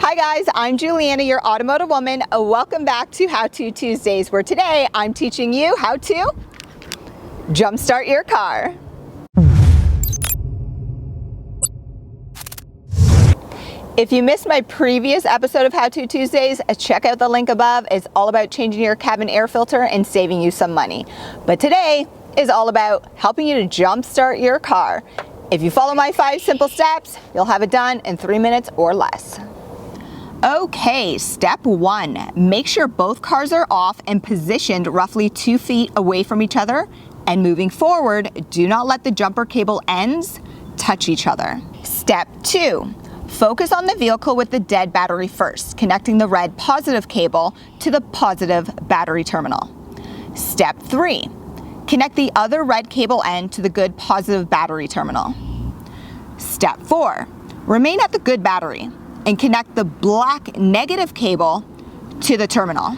Hi guys, I'm Juliana, your automotive woman. Welcome back to How To Tuesdays, where today I'm teaching you how to jumpstart your car. If you missed my previous episode of How To Tuesdays, check out the link above. It's all about changing your cabin air filter and saving you some money. But today is all about helping you to jumpstart your car. If you follow my 5 simple steps, you'll have it done in 3 minutes or less. Okay, step 1, make sure both cars are off and positioned roughly 2 feet away from each other. And moving forward, do not let the jumper cable ends touch each other. Step 2, focus on the vehicle with the dead battery first, connecting the red positive cable to the positive battery terminal. Step 3, connect the other red cable end to the good positive battery terminal. Step 4, remain at the good battery and connect the black negative cable to the terminal.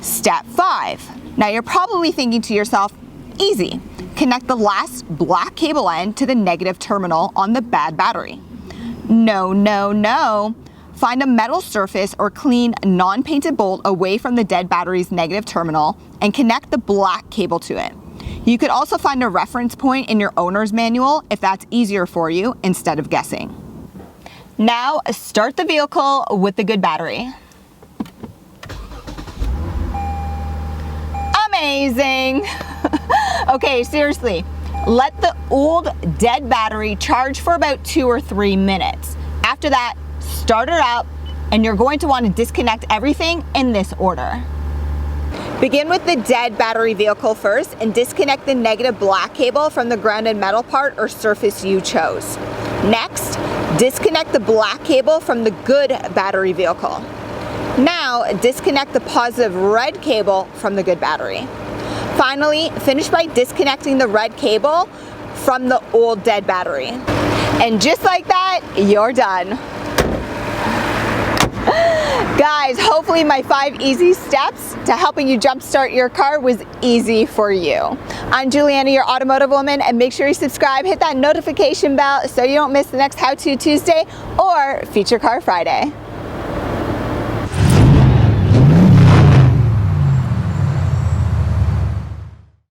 Step 5, now you're probably thinking to yourself, easy, connect the last black cable end to the negative terminal on the bad battery. No, no, no. Find a metal surface or clean non-painted bolt away from the dead battery's negative terminal and connect the black cable to it. You could also find a reference point in your owner's manual if that's easier for you instead of guessing. Now start the vehicle with the good battery. Amazing! Okay, seriously, let the old dead battery charge for about 2 or 3 minutes. After that, start it up, and you're going to want to disconnect everything in this order. Begin with the dead battery vehicle first and disconnect the negative black cable from the grounded metal part or surface you chose. Next, disconnect the black cable from the good battery vehicle. Now, disconnect the positive red cable from the good battery. Finally, finish by disconnecting the red cable from the old dead battery. And just like that, you're done. Guys, hopefully my 5 easy steps to helping you jumpstart your car was easy for you. I'm Juliana, your automotive woman, and make sure you subscribe, hit that notification bell so you don't miss the next How To Tuesday or Feature Car Friday.